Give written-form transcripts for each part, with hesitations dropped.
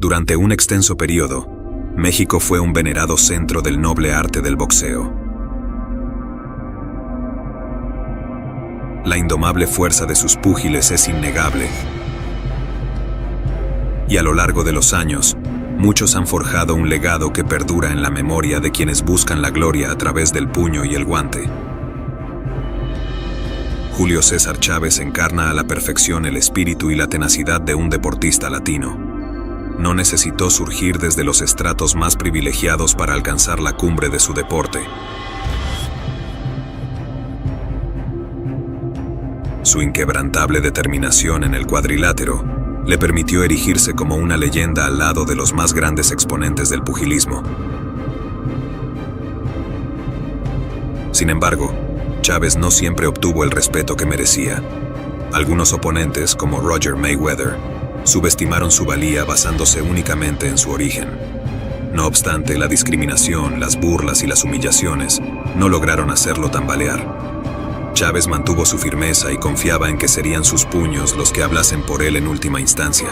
Durante un extenso periodo, México fue un venerado centro del noble arte del boxeo. La indomable fuerza de sus púgiles es innegable, y a lo largo de los años, muchos han forjado un legado que perdura en la memoria de quienes buscan la gloria a través del puño y el guante. Julio César Chávez encarna a la perfección el espíritu y la tenacidad de un deportista latino. No necesitó surgir desde los estratos más privilegiados para alcanzar la cumbre de su deporte. Su inquebrantable determinación en el cuadrilátero le permitió erigirse como una leyenda al lado de los más grandes exponentes del pugilismo. Sin embargo, Chávez no siempre obtuvo el respeto que merecía. Algunos oponentes, como Roger Mayweather, subestimaron su valía basándose únicamente en su origen. No obstante, la discriminación, las burlas y las humillaciones no lograron hacerlo tambalear. Chávez mantuvo su firmeza y confiaba en que serían sus puños los que hablasen por él en última instancia.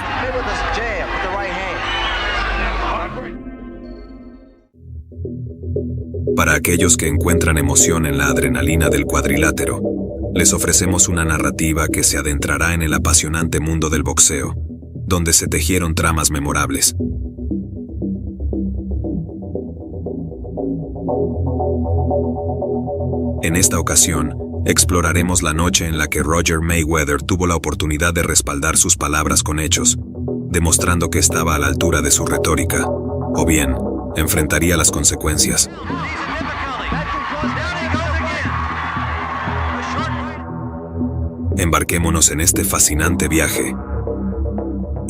Para aquellos que encuentran emoción en la adrenalina del cuadrilátero, les ofrecemos una narrativa que se adentrará en el apasionante mundo del boxeo, donde se tejieron tramas memorables. En esta ocasión, exploraremos la noche en la que Roger Mayweather tuvo la oportunidad de respaldar sus palabras con hechos, demostrando que estaba a la altura de su retórica, o bien, enfrentaría las consecuencias. Embarquémonos en este fascinante viaje.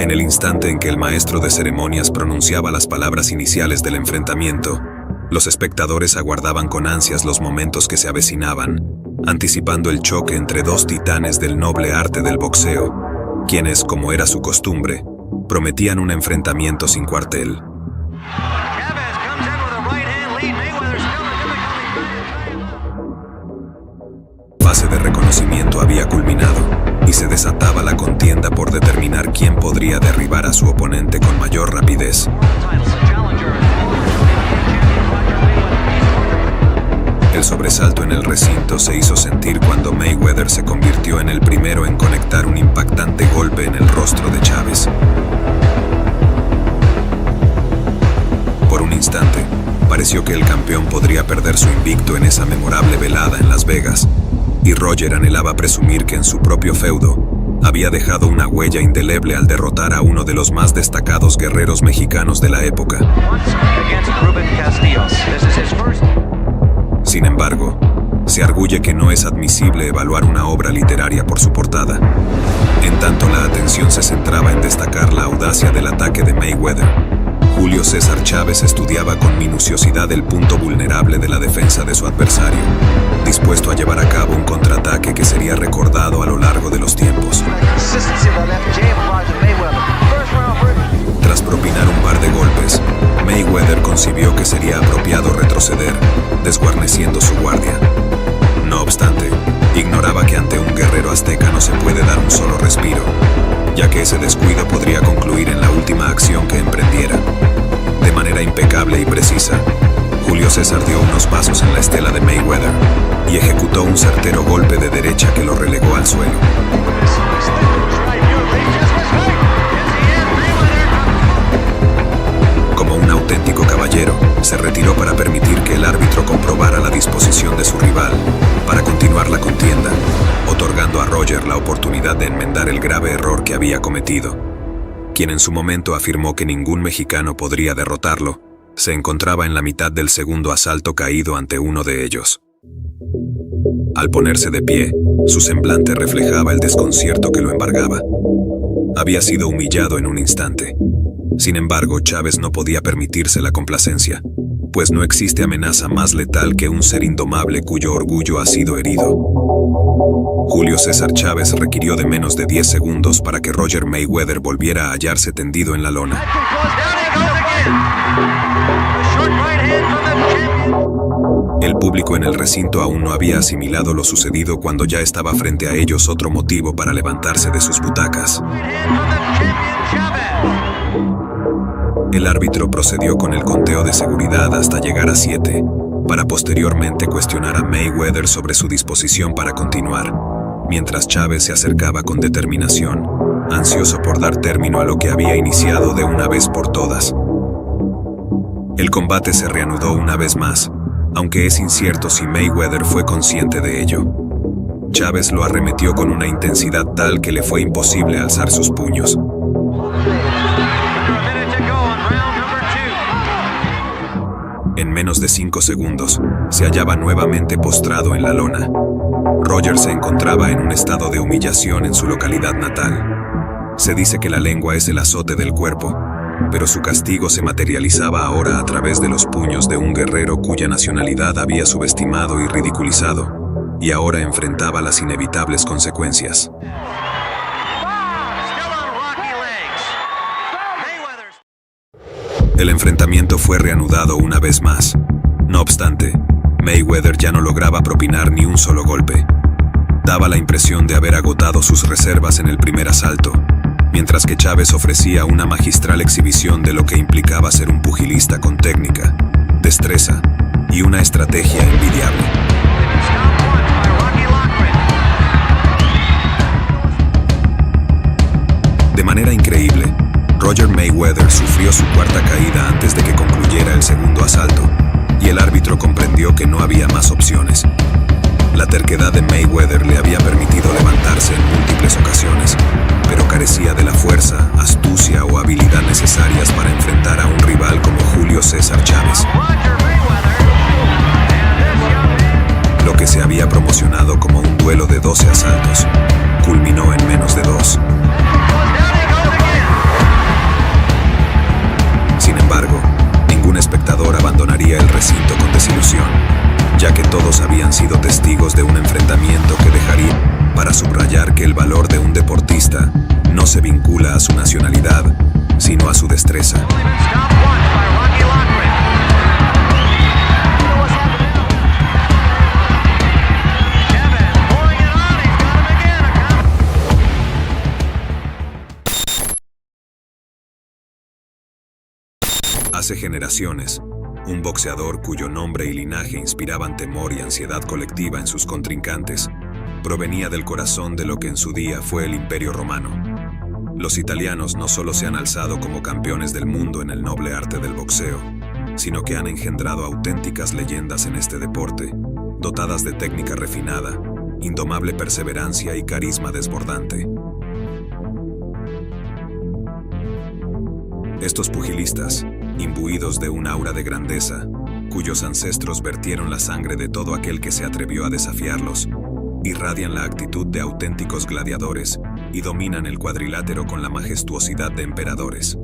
En el instante en que el maestro de ceremonias pronunciaba las palabras iniciales del enfrentamiento, los espectadores aguardaban con ansias los momentos que se avecinaban, anticipando el choque entre dos titanes del noble arte del boxeo, quienes, como era su costumbre, prometían un enfrentamiento sin cuartel. La fase de reconocimiento había culminado y se desataba la contienda por determinar quién podría derribar a su oponente con mayor rapidez. El sobresalto en el recinto se hizo sentir cuando Mayweather se convirtió en el primero en conectar un impactante golpe en el rostro de Chávez. Por un instante, pareció que el campeón podría perder su invicto en esa memorable velada en Las Vegas, y Roger anhelaba presumir que en su propio feudo había dejado una huella indeleble al derrotar a uno de los más destacados guerreros mexicanos de la época. Sin embargo, se arguye que no es admisible evaluar una obra literaria por su portada. En tanto la atención se centraba en destacar la audacia del ataque de Mayweather, Julio César Chávez estudiaba con minuciosidad el punto vulnerable de la defensa de su adversario, dispuesto a llevar a cabo un contraataque que sería recordado a lo largo de los tiempos. Tras propinar un par de golpes, Mayweather concibió que sería apropiado retroceder, desguarneciendo su guardia. No obstante, ignoraba que ante un guerrero azteca no se puede dar un solo respiro, ya que ese descuido podría concluir en la última acción que emprendiera. De manera impecable y precisa, Julio César dio unos pasos en la estela de Mayweather y ejecutó un certero golpe de derecha que lo relegó al suelo. Como un auténtico caballero, se retiró para permitir que el árbitro comprobara la disposición de su rival para continuar la contienda, otorgando a Roger la oportunidad de enmendar el grave error que había cometido. Quien en su momento afirmó que ningún mexicano podría derrotarlo, se encontraba en la mitad del segundo asalto caído ante uno de ellos. Al ponerse de pie, su semblante reflejaba el desconcierto que lo embargaba. Había sido humillado en un instante. Sin embargo, Chávez no podía permitirse la complacencia, pues no existe amenaza más letal que un ser indomable cuyo orgullo ha sido herido. Julio César Chávez requirió de menos de 10 segundos para que Roger Mayweather volviera a hallarse tendido en la lona. El público en el recinto aún no había asimilado lo sucedido cuando ya estaba frente a ellos otro motivo para levantarse de sus butacas. El árbitro procedió con el conteo de seguridad hasta llegar a 7, para posteriormente cuestionar a Mayweather sobre su disposición para continuar, mientras Chávez se acercaba con determinación, ansioso por dar término a lo que había iniciado de una vez por todas. El combate se reanudó una vez más, aunque es incierto si Mayweather fue consciente de ello. Chávez lo arremetió con una intensidad tal que le fue imposible alzar sus puños. En menos de 5 segundos, se hallaba nuevamente postrado en la lona. Roger se encontraba en un estado de humillación en su localidad natal. Se dice que la lengua es el azote del cuerpo, pero su castigo se materializaba ahora a través de los puños de un guerrero cuya nacionalidad había subestimado y ridiculizado, y ahora enfrentaba las inevitables consecuencias. El enfrentamiento fue reanudado una vez más. No obstante, Mayweather ya no lograba propinar ni un solo golpe. Daba la impresión de haber agotado sus reservas en el primer asalto, mientras que Chávez ofrecía una magistral exhibición de lo que implicaba ser un pugilista con técnica, destreza y una estrategia envidiable. De manera increíble, Roger Mayweather sufrió su cuarta caída antes de que concluyera el segundo asalto, y el árbitro comprendió que no había más opciones. La terquedad de Mayweather le había permitido levantarse en múltiples ocasiones, pero carecía de la fuerza, astucia o habilidad necesarias para enfrentar a un rival como Julio César Chávez. Lo que se había promocionado como un duelo de 12 asaltos, culminó en menos de 2. Sin embargo, ningún espectador abandonaría el recinto con desilusión, ya que todos habían sido testigos de un enfrentamiento que dejaría para subrayar que el valor de un deportista no se vincula a su nacionalidad, sino a su destreza. Hace generaciones, un boxeador cuyo nombre y linaje inspiraban temor y ansiedad colectiva en sus contrincantes, provenía del corazón de lo que en su día fue el Imperio Romano. Los italianos no solo se han alzado como campeones del mundo en el noble arte del boxeo, sino que han engendrado auténticas leyendas en este deporte, dotadas de técnica refinada, indomable perseverancia y carisma desbordante. Estos pugilistas, imbuidos de un aura de grandeza, cuyos ancestros vertieron la sangre de todo aquel que se atrevió a desafiarlos, irradian la actitud de auténticos gladiadores y dominan el cuadrilátero con la majestuosidad de emperadores.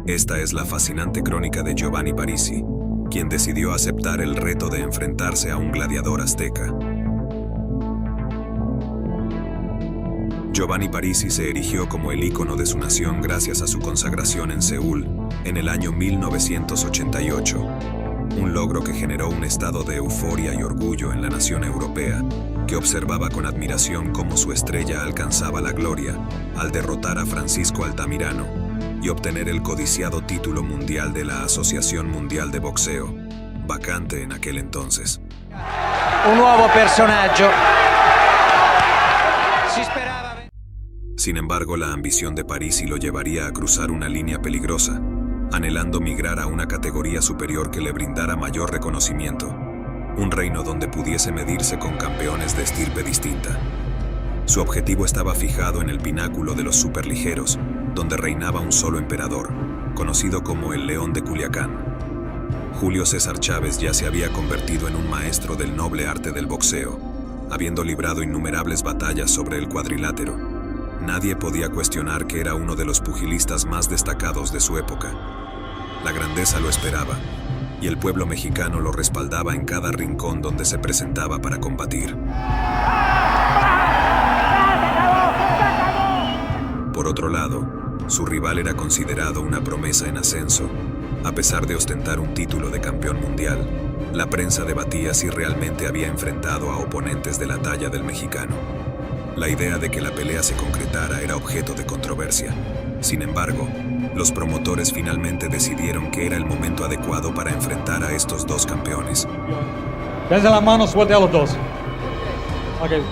Esta es la fascinante crónica de Giovanni Parisi, quien decidió aceptar el reto de enfrentarse a un gladiador azteca. Giovanni Parisi se erigió como el ícono de su nación gracias a su consagración en Seúl en el año 1988, un logro que generó un estado de euforia y orgullo en la nación europea, que observaba con admiración cómo su estrella alcanzaba la gloria al derrotar a Francisco Altamirano y obtener el codiciado título mundial de la Asociación Mundial de Boxeo, vacante en aquel entonces. Un nuevo personaggio. Sin embargo, la ambición de Parisi lo llevaría a cruzar una línea peligrosa, anhelando migrar a una categoría superior que le brindara mayor reconocimiento, un reino donde pudiese medirse con campeones de estirpe distinta. Su objetivo estaba fijado en el pináculo de los superligeros, donde reinaba un solo emperador, conocido como el León de Culiacán. Julio César Chávez ya se había convertido en un maestro del noble arte del boxeo, habiendo librado innumerables batallas sobre el cuadrilátero. Nadie podía cuestionar que era uno de los pugilistas más destacados de su época. La grandeza lo esperaba, y el pueblo mexicano lo respaldaba en cada rincón donde se presentaba para combatir. Por otro lado, su rival era considerado una promesa en ascenso. A pesar de ostentar un título de campeón mundial, la prensa debatía si realmente había enfrentado a oponentes de la talla del mexicano. La idea de que la pelea se concretara era objeto de controversia. Sin embargo, Los promotores finalmente decidieron que era el momento adecuado para enfrentar a estos dos campeones. Dense la mano, suelte a los dos. Okay.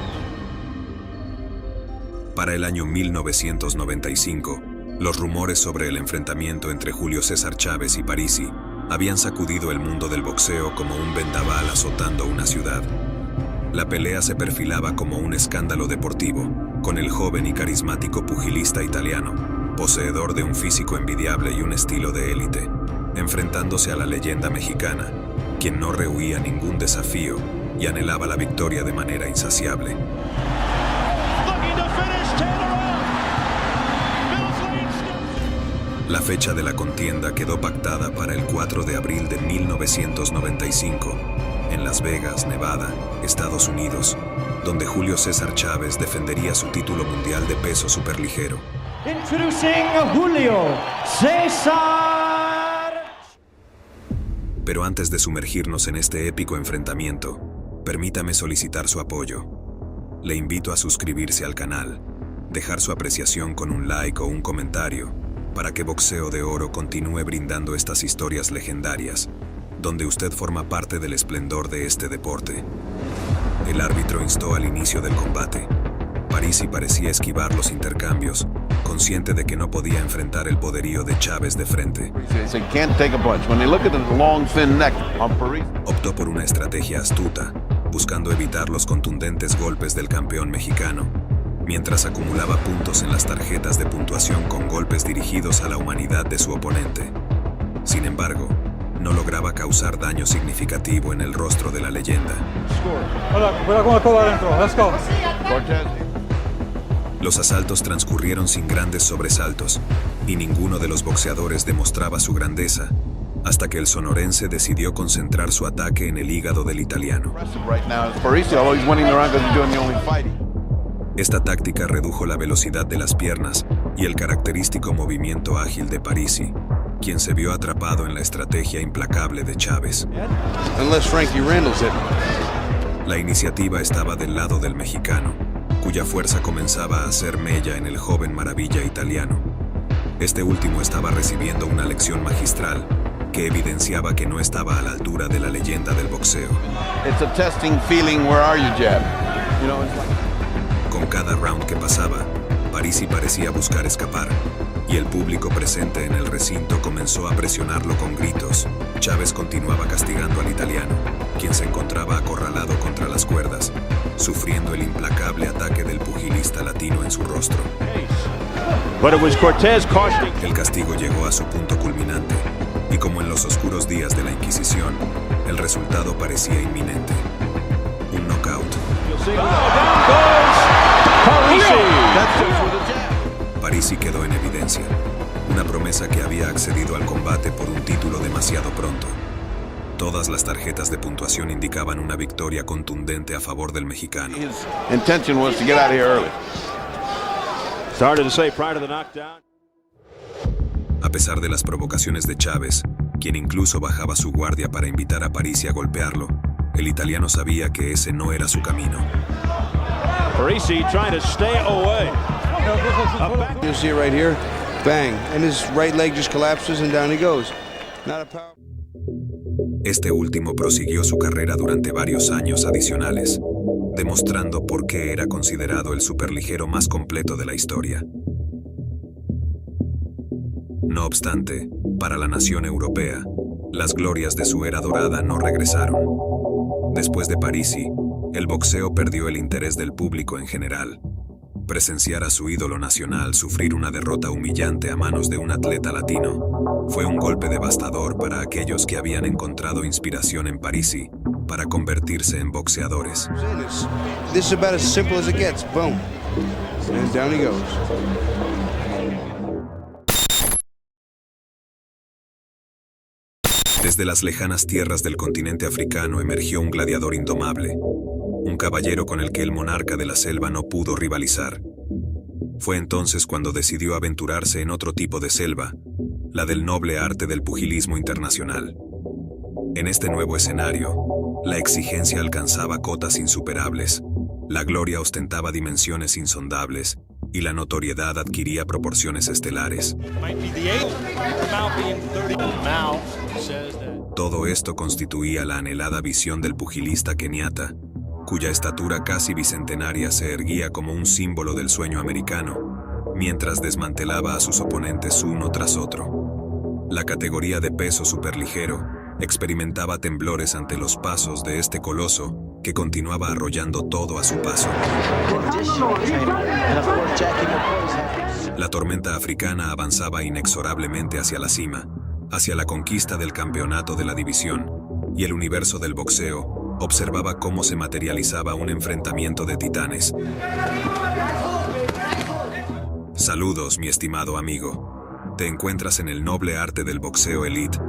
Para el año 1995, los rumores sobre el enfrentamiento entre Julio César Chávez y Parisi habían sacudido el mundo del boxeo como un vendaval azotando una ciudad. La pelea se perfilaba como un escándalo deportivo, con el joven y carismático pugilista italiano, poseedor de un físico envidiable y un estilo de élite, enfrentándose a la leyenda mexicana, quien no rehuía ningún desafío y anhelaba la victoria de manera insaciable. La fecha de la contienda quedó pactada para el 4 de abril de 1995, en Las Vegas, Nevada, Estados Unidos, donde Julio César Chávez defendería su título mundial de peso superligero. Introducing Julio César. Pero antes de sumergirnos en este épico enfrentamiento, permítame solicitar su apoyo. Le invito a suscribirse al canal, dejar su apreciación con un like o un comentario, para que Boxeo de Oro continúe brindando estas historias legendarias, donde usted forma parte del esplendor de este deporte. El árbitro instó al inicio del combate. Parisi parecía esquivar los intercambios, consciente de que no podía enfrentar el poderío de Chávez de frente. Optó por una estrategia astuta, buscando evitar los contundentes golpes del campeón mexicano, mientras acumulaba puntos en las tarjetas de puntuación con golpes dirigidos a la humanidad de su oponente. Sin embargo, no lograba causar daño significativo en el rostro de la leyenda. Los asaltos transcurrieron sin grandes sobresaltos, y ninguno de los boxeadores demostraba su grandeza, hasta que el sonorense decidió concentrar su ataque en el hígado del italiano. Esta táctica redujo la velocidad de las piernas y el característico movimiento ágil de Parisi, quien se vio atrapado en la estrategia implacable de Chávez. La iniciativa estaba del lado del mexicano, cuya fuerza comenzaba a hacer mella en el joven maravilla italiano. Este último estaba recibiendo una lección magistral que evidenciaba que no estaba a la altura de la leyenda del boxeo. Con cada round que pasaba, Parisi parecía buscar escapar, y el público presente en el recinto comenzó a presionarlo con gritos. Chávez continuaba castigando al italiano, quien se encontraba acorralado contra las cuerdas, sufriendo el implacable ataque del pugilista latino en su rostro. El castigo llegó a su punto culminante, y como en los oscuros días de la Inquisición, el resultado parecía inminente. Un knockout. Parisi quedó en evidencia, una promesa que había accedido al combate por un título demasiado pronto. Todas las tarjetas de puntuación indicaban una victoria contundente a favor del mexicano. A pesar de las provocaciones de Chávez, quien incluso bajaba su guardia para invitar a Parisi a golpearlo, el italiano sabía que ese no era su camino. Parisi trying to stay away. You see it right here, bang, and his right leg just collapses and down he goes. Not a power. Este último prosiguió su carrera durante varios años adicionales, demostrando por qué era considerado el superligero más completo de la historia. No obstante, para la nación europea, las glorias de su era dorada no regresaron. Después de Parisi, el boxeo perdió el interés del público en general. Presenciar a su ídolo nacional sufrir una derrota humillante a manos de un atleta latino fue un golpe devastador para aquellos que habían encontrado inspiración en Parisi para convertirse en boxeadores. This is about as simple as it gets. Boom. And down he goes. Desde las lejanas tierras del continente africano emergió un gladiador indomable, un caballero con el que el monarca de la selva no pudo rivalizar. Fue entonces cuando decidió aventurarse en otro tipo de selva, la del noble arte del pugilismo internacional. En este nuevo escenario, la exigencia alcanzaba cotas insuperables, la gloria ostentaba dimensiones insondables, y la notoriedad adquiría proporciones estelares. Todo esto constituía la anhelada visión del pugilista keniata, cuya estatura casi bicentenaria se erguía como un símbolo del sueño americano, mientras desmantelaba a sus oponentes uno tras otro. La categoría de peso superligero experimentaba temblores ante los pasos de este coloso que continuaba arrollando todo a su paso. La tormenta africana avanzaba inexorablemente hacia la cima, hacia la conquista del campeonato de la división, y el universo del boxeo observaba cómo se materializaba un enfrentamiento de titanes. Saludos, mi estimado amigo. Te encuentras en el noble arte del boxeo elite,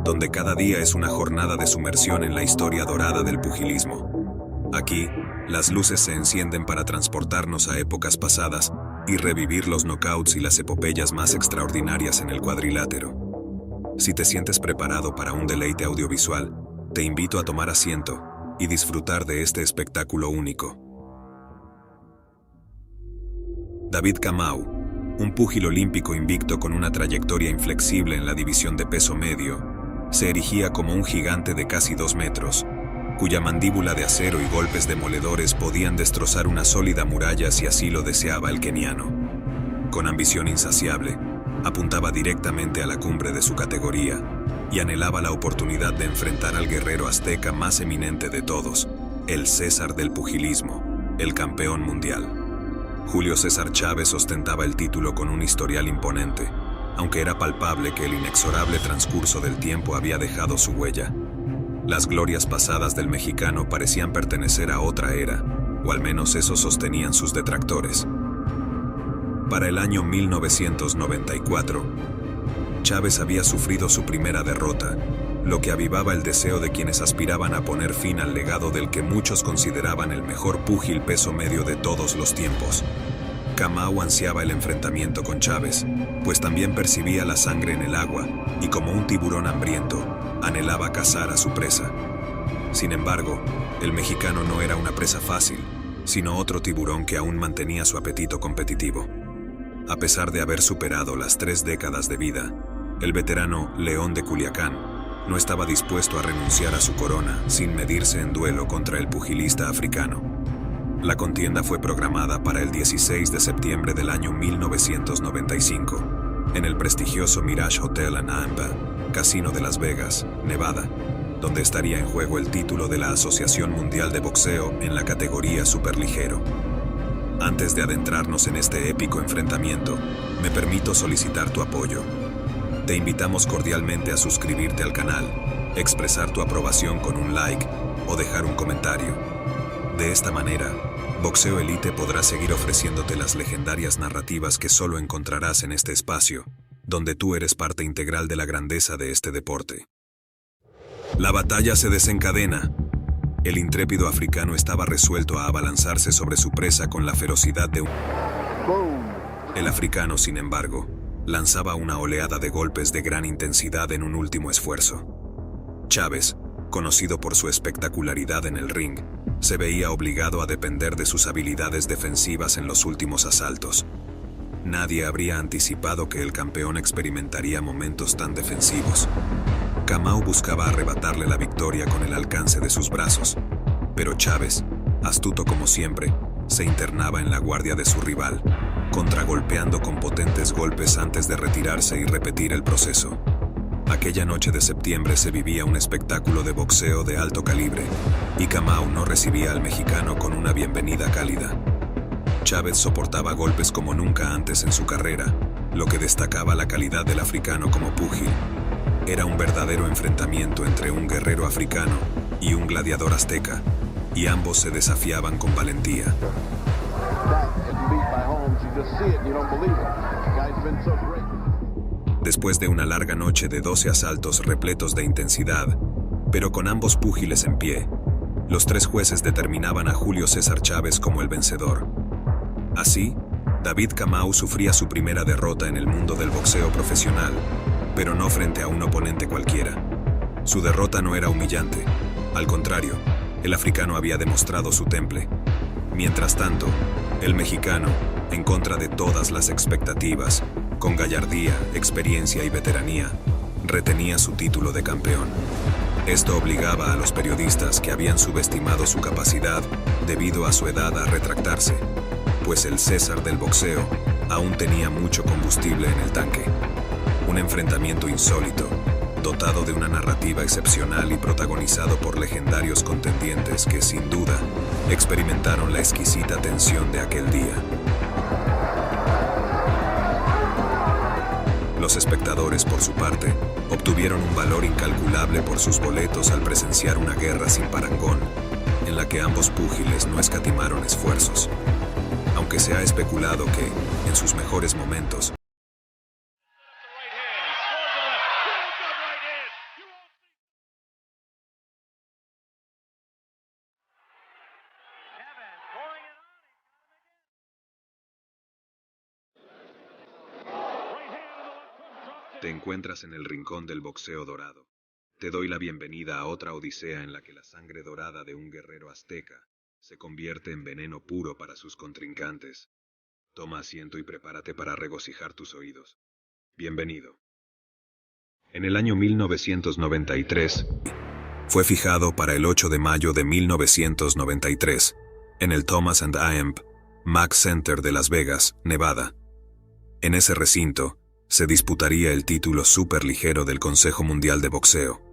donde cada día es una jornada de sumersión en la historia dorada del pugilismo. Aquí, las luces se encienden para transportarnos a épocas pasadas y revivir los knockouts y las epopeyas más extraordinarias en el cuadrilátero. Si te sientes preparado para un deleite audiovisual, te invito a tomar asiento y disfrutar de este espectáculo único. David Kamau, un púgil olímpico invicto con una trayectoria inflexible en la división de peso medio, se erigía como un gigante de casi 2 metros, cuya mandíbula de acero y golpes demoledores podían destrozar una sólida muralla si así lo deseaba el keniano. Con ambición insaciable, apuntaba directamente a la cumbre de su categoría y anhelaba la oportunidad de enfrentar al guerrero azteca más eminente de todos, el César del pugilismo, el campeón mundial. Julio César Chávez ostentaba el título con un historial imponente, aunque era palpable que el inexorable transcurso del tiempo había dejado su huella. Las glorias pasadas del mexicano parecían pertenecer a otra era, o al menos eso sostenían sus detractores. Para el año 1994, Chávez había sufrido su primera derrota, lo que avivaba el deseo de quienes aspiraban a poner fin al legado del que muchos consideraban el mejor púgil peso medio de todos los tiempos. Kamau ansiaba el enfrentamiento con Chávez, pues también percibía la sangre en el agua y como un tiburón hambriento, anhelaba cazar a su presa. Sin embargo, el mexicano no era una presa fácil, sino otro tiburón que aún mantenía su apetito competitivo. A pesar de haber superado las 3 décadas de vida, el veterano León de Culiacán no estaba dispuesto a renunciar a su corona sin medirse en duelo contra el pugilista africano. La contienda fue programada para el 16 de septiembre del año 1995, en el prestigioso Mirage Hotel en Nampa, Casino de Las Vegas, Nevada, donde estaría en juego el título de la Asociación Mundial de Boxeo en la categoría superligero. Antes de adentrarnos en este épico enfrentamiento, me permito solicitar tu apoyo. Te invitamos cordialmente a suscribirte al canal, expresar tu aprobación con un like o dejar un comentario. De esta manera, Boxeo Elite podrá seguir ofreciéndote las legendarias narrativas que solo encontrarás en este espacio, donde tú eres parte integral de la grandeza de este deporte. La batalla se desencadena. El intrépido africano estaba resuelto a abalanzarse sobre su presa con la ferocidad de un... El africano, sin embargo, lanzaba una oleada de golpes de gran intensidad en un último esfuerzo. Chávez, conocido por su espectacularidad en el ring, se veía obligado a depender de sus habilidades defensivas en los últimos asaltos. Nadie habría anticipado que el campeón experimentaría momentos tan defensivos. Kamau buscaba arrebatarle la victoria con el alcance de sus brazos, pero Chávez, astuto como siempre, se internaba en la guardia de su rival, contragolpeando con potentes golpes antes de retirarse y repetir el proceso. Aquella noche de septiembre se vivía un espectáculo de boxeo de alto calibre, y Kamau no recibía al mexicano con una bienvenida cálida. Chávez soportaba golpes como nunca antes en su carrera, lo que destacaba la calidad del africano como púgil. Era un verdadero enfrentamiento entre un guerrero africano y un gladiador azteca, y ambos se desafiaban con valentía. Después de una larga noche de 12 asaltos repletos de intensidad, pero con ambos púgiles en pie, los 3 jueces determinaban a Julio César Chávez como el vencedor. Así, David Kamau sufría su primera derrota en el mundo del boxeo profesional, pero no frente a un oponente cualquiera. Su derrota no era humillante. Al contrario, el africano había demostrado su temple. Mientras tanto, el mexicano, en contra de todas las expectativas, con gallardía, experiencia y veteranía, retenía su título de campeón. Esto obligaba a los periodistas que habían subestimado su capacidad debido a su edad a retractarse, pues el César del boxeo aún tenía mucho combustible en el tanque. Un enfrentamiento insólito, dotado de una narrativa excepcional y protagonizado por legendarios contendientes que, sin duda, experimentaron la exquisita tensión de aquel día. Los espectadores, por su parte, obtuvieron un valor incalculable por sus boletos al presenciar una guerra sin parangón, en la que ambos púgiles no escatimaron esfuerzos. Aunque se ha especulado que, en sus mejores momentos, te encuentras en el rincón del boxeo dorado. Te doy la bienvenida a otra odisea en la que la sangre dorada de un guerrero azteca se convierte en veneno puro para sus contrincantes. Toma asiento y prepárate para regocijar tus oídos. Bienvenido. En el año 1993, fue fijado para el 8 de mayo de 1993, en el Thomas & Amp Mack Center de Las Vegas, Nevada. En ese recinto, se disputaría el título superligero del Consejo Mundial de Boxeo.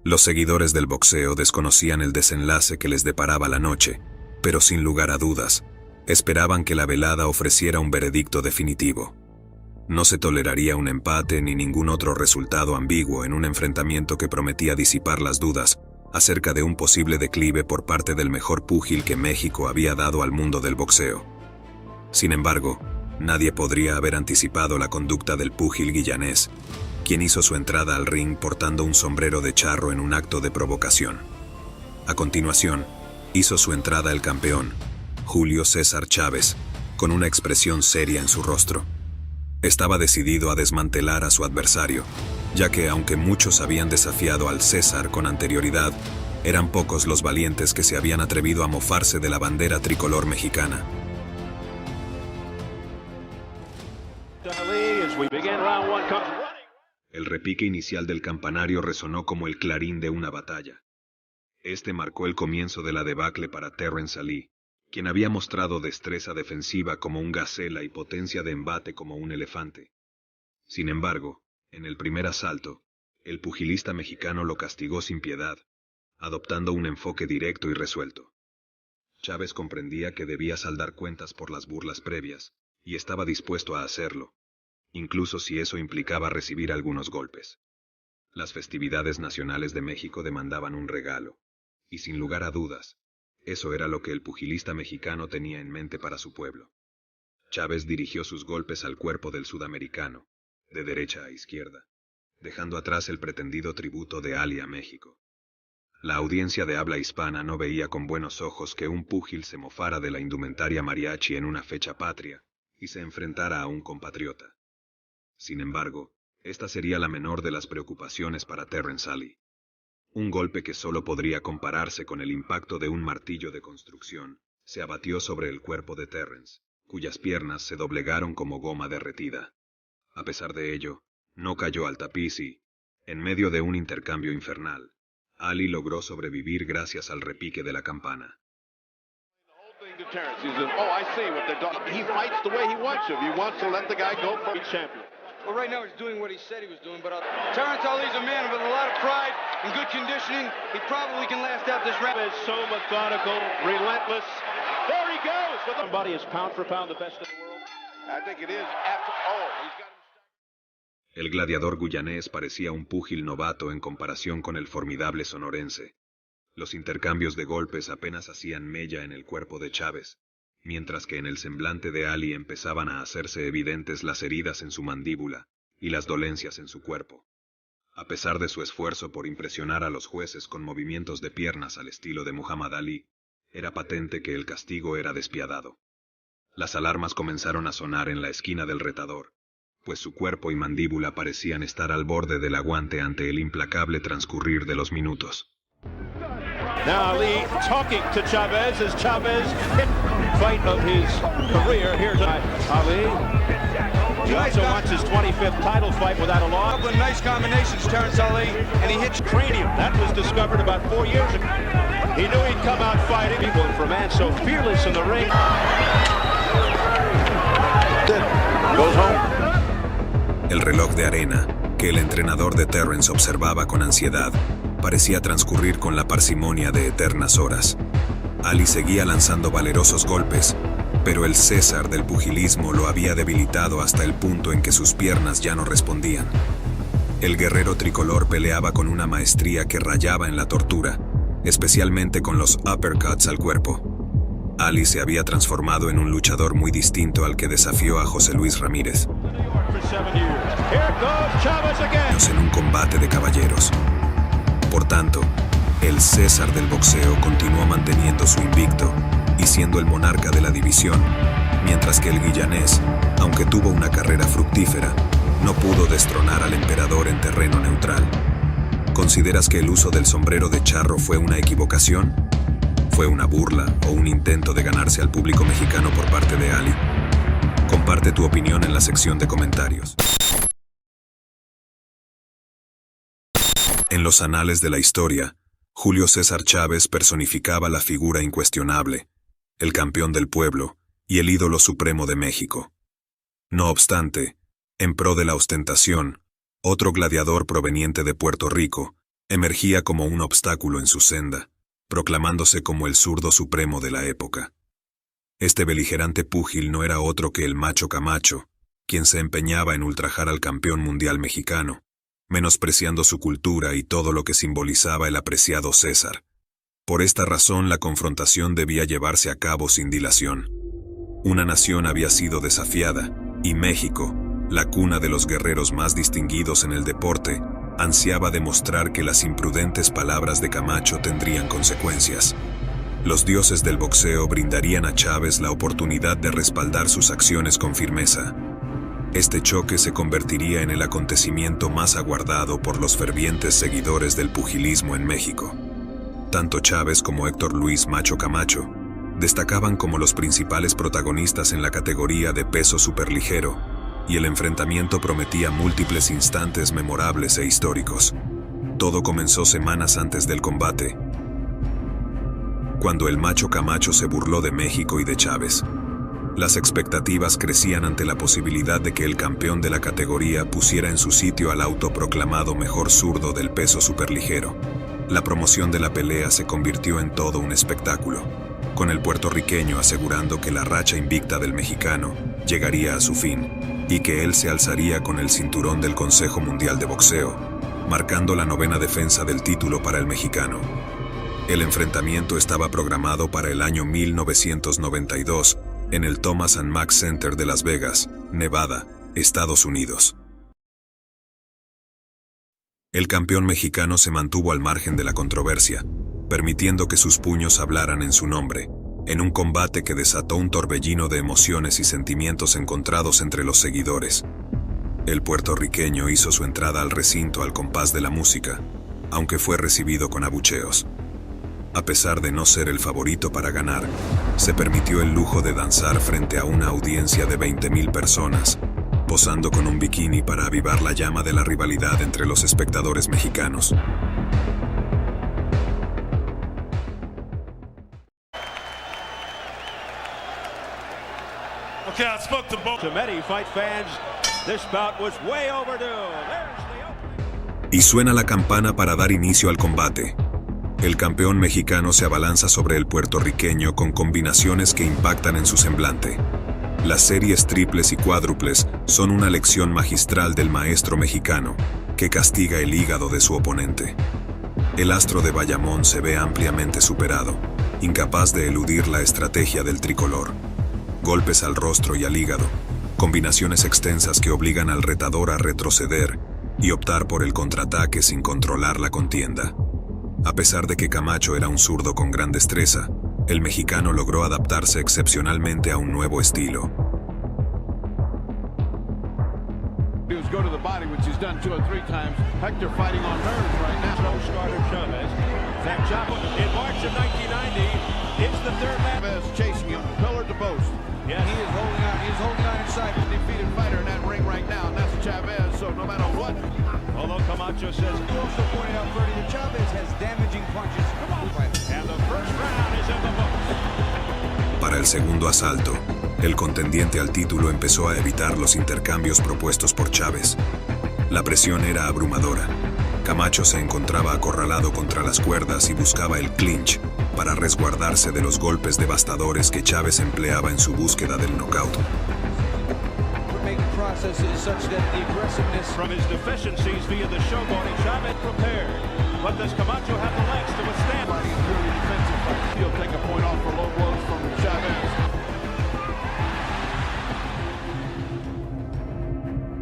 Los seguidores del boxeo desconocían el desenlace que les deparaba la noche, pero sin lugar a dudas, esperaban que la velada ofreciera un veredicto definitivo. No se toleraría un empate ni ningún otro resultado ambiguo en un enfrentamiento que prometía disipar las dudas acerca de un posible declive por parte del mejor púgil que México había dado al mundo del boxeo. Sin embargo, nadie podría haber anticipado la conducta del púgil guyanés, quien hizo su entrada al ring portando un sombrero de charro en un acto de provocación. A continuación, hizo su entrada el campeón, Julio César Chávez, con una expresión seria en su rostro. Estaba decidido a desmantelar a su adversario, ya que aunque muchos habían desafiado al César con anterioridad, eran pocos los valientes que se habían atrevido a mofarse de la bandera tricolor mexicana. El repique inicial del campanario resonó como el clarín de una batalla. Este marcó el comienzo de la debacle para Terrence Ali, quien había mostrado destreza defensiva como un gacela y potencia de embate como un elefante. Sin embargo, en el primer asalto, el pugilista mexicano lo castigó sin piedad, adoptando un enfoque directo y resuelto. Chávez comprendía que debía saldar cuentas por las burlas previas, y estaba dispuesto a hacerlo, incluso si eso implicaba recibir algunos golpes. Las festividades nacionales de México demandaban un regalo, y sin lugar a dudas, eso era lo que el pugilista mexicano tenía en mente para su pueblo. Chávez dirigió sus golpes al cuerpo del sudamericano, de derecha a izquierda, dejando atrás el pretendido tributo de Ali a México. La audiencia de habla hispana no veía con buenos ojos que un púgil se mofara de la indumentaria mariachi en una fecha patria y se enfrentara a un compatriota. Sin embargo, esta sería la menor de las preocupaciones para Terrence Ali. Un golpe que solo podría compararse con el impacto de un martillo de construcción se abatió sobre el cuerpo de Terrence, cuyas piernas se doblegaron como goma derretida. A pesar de ello, no cayó al tapiz y, en medio de un intercambio infernal, Ali logró sobrevivir gracias al repique de la campana. Well, right now he's doing what he said he was doing, but Terrence Ali's a man with a lot of pride and good conditioning. He probably can last out this round. Is so methodical, relentless. There he goes. But somebody is pound for pound the best in the world. I think it is. After all, he's got him. El gladiador guyanés parecía un púgil novato en comparación con el formidable sonorense. Los intercambios de golpes apenas hacían mella en el cuerpo de Chávez, mientras que en el semblante de Ali empezaban a hacerse evidentes las heridas en su mandíbula y las dolencias en su cuerpo. A pesar de su esfuerzo por impresionar a los jueces con movimientos de piernas al estilo de Muhammad Ali, era patente que el castigo era despiadado. Las alarmas comenzaron a sonar en la esquina del retador, pues su cuerpo y mandíbula parecían estar al borde del aguante ante el implacable transcurrir de los minutos. Now Ali talking to Chavez as Chavez hit fight of his career here tonight. Ali. He also wants his 25th title fight without a loss. A couple of nice combinations, Terrence Ali, and he hits Cranium. That was discovered about 4 years ago. He knew he'd come out fighting. People for a man so fearless in the ring. Goes home. El reloj de arena, que el entrenador de Terrence observaba con ansiedad, parecía transcurrir con la parsimonia de eternas horas. Ali seguía lanzando valerosos golpes, pero el César del pugilismo lo había debilitado hasta el punto en que sus piernas ya no respondían. El guerrero tricolor peleaba con una maestría que rayaba en la tortura, especialmente con los uppercuts al cuerpo. Ali se había transformado en un luchador muy distinto al que desafió a José Luis Ramírez en un combate de caballeros. Por tanto, el César del boxeo continuó manteniendo su invicto y siendo el monarca de la división, mientras que el guyanés, aunque tuvo una carrera fructífera, no pudo destronar al emperador en terreno neutral. ¿Consideras que el uso del sombrero de charro fue una equivocación? ¿Fue una burla o un intento de ganarse al público mexicano por parte de Ali? Comparte tu opinión en la sección de comentarios. En los anales de la historia, Julio César Chávez personificaba la figura incuestionable, el campeón del pueblo y el ídolo supremo de México. No obstante, en pro de la ostentación, otro gladiador proveniente de Puerto Rico emergía como un obstáculo en su senda, proclamándose como el zurdo supremo de la época. Este beligerante púgil no era otro que el Macho Camacho, quien se empeñaba en ultrajar al campeón mundial mexicano, menospreciando su cultura y todo lo que simbolizaba el apreciado César. Por esta razón, la confrontación debía llevarse a cabo sin dilación. Una nación había sido desafiada, y México, la cuna de los guerreros más distinguidos en el deporte, ansiaba demostrar que las imprudentes palabras de Camacho tendrían consecuencias. Los dioses del boxeo brindarían a Chávez la oportunidad de respaldar sus acciones con firmeza. Este choque se convertiría en el acontecimiento más aguardado por los fervientes seguidores del pugilismo en México. Tanto Chávez como Héctor Luis Macho Camacho destacaban como los principales protagonistas en la categoría de peso superligero, y el enfrentamiento prometía múltiples instantes memorables e históricos. Todo comenzó semanas antes del combate, cuando el Macho Camacho se burló de México y de Chávez. Las expectativas crecían ante la posibilidad de que el campeón de la categoría pusiera en su sitio al autoproclamado mejor zurdo del peso superligero. La promoción de la pelea se convirtió en todo un espectáculo, con el puertorriqueño asegurando que la racha invicta del mexicano llegaría a su fin, y que él se alzaría con el cinturón del Consejo Mundial de Boxeo, marcando la 9ª defensa del título para el mexicano. El enfrentamiento estaba programado para el año 1992 en el Thomas & Mack Center de Las Vegas, Nevada, Estados Unidos. El campeón mexicano se mantuvo al margen de la controversia, permitiendo que sus puños hablaran en su nombre, en un combate que desató un torbellino de emociones y sentimientos encontrados entre los seguidores. El puertorriqueño hizo su entrada al recinto al compás de la música, aunque fue recibido con abucheos. A pesar de no ser el favorito para ganar, se permitió el lujo de danzar frente a una audiencia de 20,000 personas, posando con un bikini para avivar la llama de la rivalidad entre los espectadores mexicanos. Okay, I spoke to both. To many fight fans, this bout was way overdue. There's the opening. Y suena la campana para dar inicio al combate. El campeón mexicano se abalanza sobre el puertorriqueño con combinaciones que impactan en su semblante. Las series triples y cuádruples son una lección magistral del maestro mexicano, que castiga el hígado de su oponente. El astro de Bayamón se ve ampliamente superado, incapaz de eludir la estrategia del tricolor. Golpes al rostro y al hígado, combinaciones extensas que obligan al retador a retroceder y optar por el contraataque sin controlar la contienda. A pesar de que Camacho era un zurdo con gran destreza, el mexicano logró adaptarse excepcionalmente a un nuevo estilo. Go to the body, which he's done 2 or 3 times. Hector fighting on nerves right now. Starter Chavez. That job in March of 1990. It's the third man. Chavez chasing him, pillar to post. Yes. He is holding on. He's holding on inside. The defeated fighter in that ring right now, and that's Chavez. So no matter what. Although Camacho says, You also pointed out, Freddie, that Chavez has damaging punches. Come on, and the first round is in the books. Para el segundo asalto, el contendiente al título empezó a evitar los intercambios propuestos por Chávez. La presión era abrumadora. Camacho se encontraba acorralado contra las cuerdas y buscaba el clinch para resguardarse de los golpes devastadores que Chávez empleaba en su búsqueda del knockout. From his deficiencies via the showboating, Chavez prepared. But does Camacho have the legs to withstand? Really defensive. He'll take a point off for low blows from Chavez.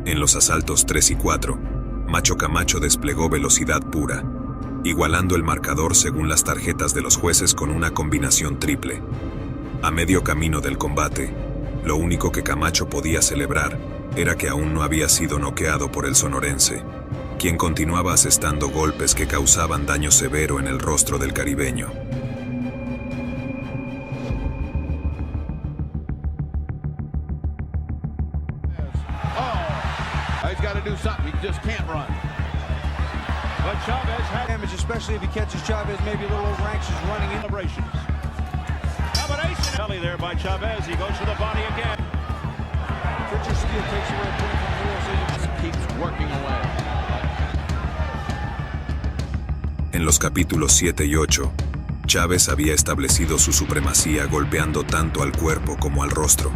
En los asaltos 3 y 4, Macho Camacho desplegó velocidad pura, igualando el marcador según las tarjetas de los jueces con una combinación triple. A medio camino del combate, lo único que Camacho podía celebrar era que aún no había sido noqueado por el sonorense, quien continuaba asestando golpes que causaban daño severo en el rostro del caribeño. He's got to do something. He just can't run. But Chavez had damage, especially if he catches Chavez maybe a little over anxious running in. celebrations. Combination. Belly there by Chavez. He goes to the body again. Richard Steele takes away a point from the rules. Keeps working away. En los capítulos 7 y 8, Chávez había establecido su supremacía golpeando tanto al cuerpo como al rostro,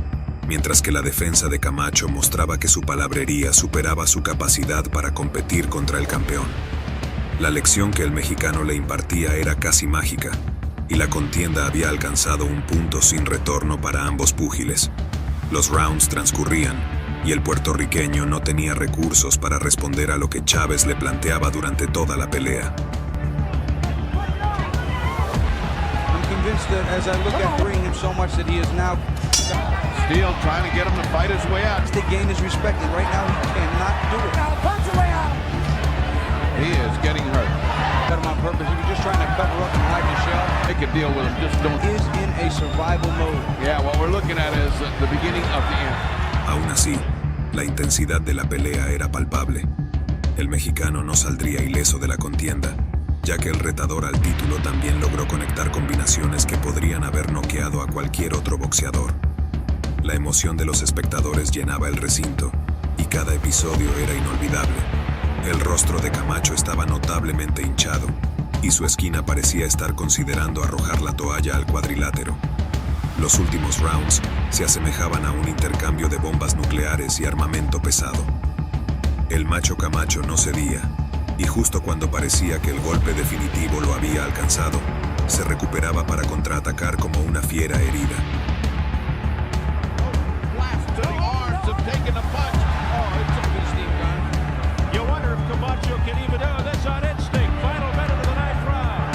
mientras que la defensa de Camacho mostraba que su palabrería superaba su capacidad para competir contra el campeón. La lección que el mexicano le impartía era casi mágica, y la contienda había alcanzado un punto sin retorno para ambos púgiles. Los rounds transcurrían, y el puertorriqueño no tenía recursos para responder a lo que Chávez le planteaba durante toda la pelea. That as I look at bringing him so much that he is now Steele trying to get him to fight his way out. to gain his respect, and right now he cannot do it. He is getting hurt. Cut him on purpose. He was just trying to cover up and hide the shell. Make a deal with him. Just don't. He is in a survival mode. Yeah, what we're looking at is the beginning of the end. Aún así, la intensidad de la pelea era palpable. El mexicano no saldría ileso de la contienda, ya que el retador al título también logró conectar combinaciones que podrían haber noqueado a cualquier otro boxeador. La emoción de los espectadores llenaba el recinto, y cada episodio era inolvidable. El rostro de Camacho estaba notablemente hinchado, y su esquina parecía estar considerando arrojar la toalla al cuadrilátero. Los últimos rounds se asemejaban a un intercambio de bombas nucleares y armamento pesado. El Macho Camacho no cedía, y justo cuando parecía que el golpe definitivo lo había alcanzado, se recuperaba para contraatacar como una fiera herida. Blast to the arms and taking a punch. Oh, it's a beastly gun. You wonder if Camacho can even do this on instinct. Final minute of the ninth round.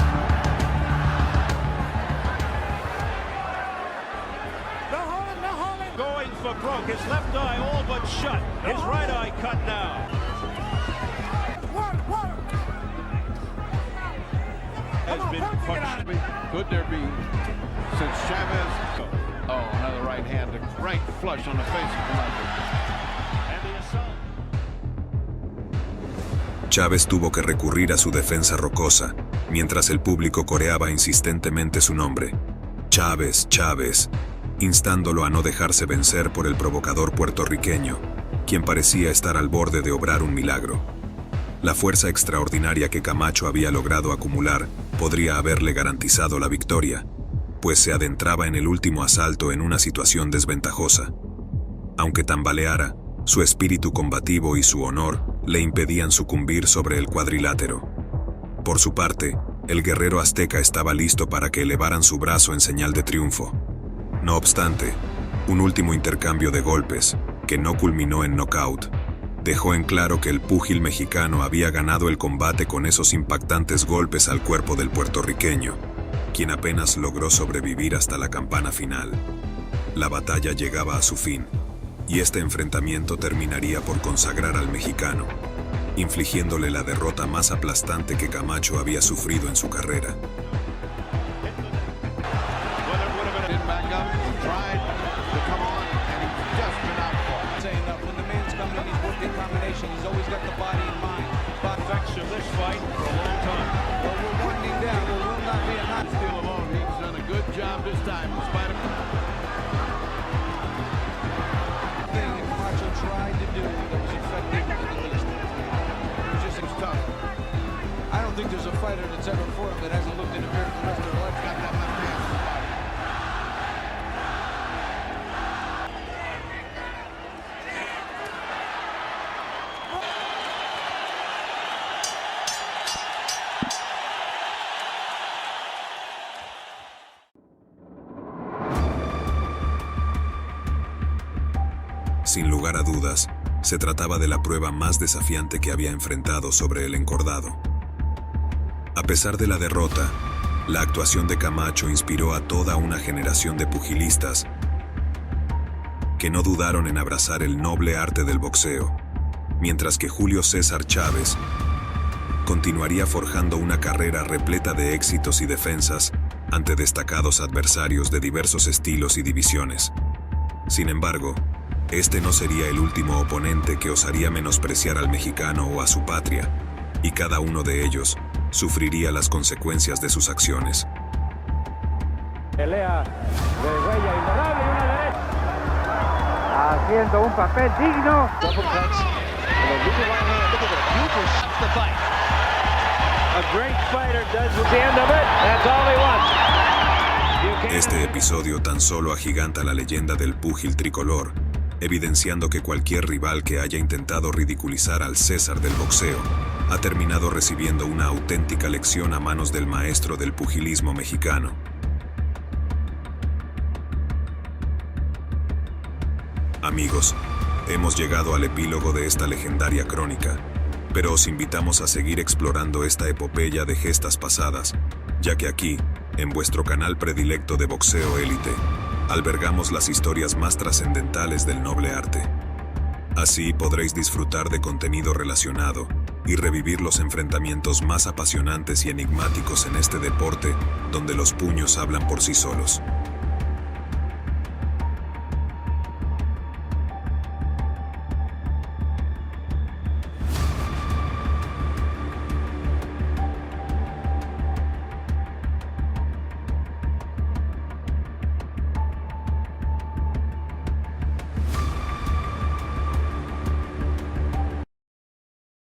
Going for broke. His left eye all but shut. His right eye cut now. Has been punched. Could there be, since Chavez? Oh, another right hand, right flush on the face of Camacho. And the assault. Chávez tuvo que recurrir a su defensa rocosa, mientras el público coreaba insistentemente su nombre. Chávez, Chávez, instándolo a no dejarse vencer por el provocador puertorriqueño, quien parecía estar al borde de obrar un milagro. La fuerza extraordinaria que Camacho había logrado acumular podría haberle garantizado la victoria, pues se adentraba en el último asalto en una situación desventajosa. Aunque tambaleara, su espíritu combativo y su honor le impedían sucumbir sobre el cuadrilátero. Por su parte, el guerrero azteca estaba listo para que elevaran su brazo en señal de triunfo. No obstante, un último intercambio de golpes, que no culminó en knockout, dejó en claro que el púgil mexicano había ganado el combate con esos impactantes golpes al cuerpo del puertorriqueño, quien apenas logró sobrevivir hasta la campana final. La batalla llegaba a su fin, y este enfrentamiento terminaría por consagrar al mexicano, infligiéndole la derrota más aplastante que Camacho había sufrido en su carrera. combination. He's always got the body in mind. Effects of this fight for a long time. Well, we're winding down. There will not be a knot. Steele alone. He's done a good job this time, in spite of Thing that Camacho tried to do that was effective in the least. It was just tough. I don't think there's a fighter that's ever fought him that hasn't looked in the mirror for the rest of their life. Got that left hand. Sin lugar a dudas, se trataba de la prueba más desafiante que había enfrentado sobre el encordado. A pesar de la derrota, la actuación de Camacho inspiró a toda una generación de pugilistas que no dudaron en abrazar el noble arte del boxeo, mientras que Julio César Chávez continuaría forjando una carrera repleta de éxitos y defensas ante destacados adversarios de diversos estilos y divisiones. Sin embargo, este no sería el último oponente que osaría menospreciar al mexicano o a su patria, y cada uno de ellos sufriría las consecuencias de sus acciones. Pelea de huella innegable y una derecha. Haciendo un papel digno. A great fighter does the end of it. That's all he wants. Este episodio tan solo agiganta la leyenda del púgil tricolor, evidenciando que cualquier rival que haya intentado ridiculizar al César del boxeo ha terminado recibiendo una auténtica lección a manos del maestro del pugilismo mexicano. Amigos, hemos llegado al epílogo de esta legendaria crónica, pero os invitamos a seguir explorando esta epopeya de gestas pasadas, ya que aquí, en vuestro canal predilecto de Boxeo Élite, albergamos las historias más trascendentales del noble arte. Así podréis disfrutar de contenido relacionado y revivir los enfrentamientos más apasionantes y enigmáticos en este deporte donde los puños hablan por sí solos.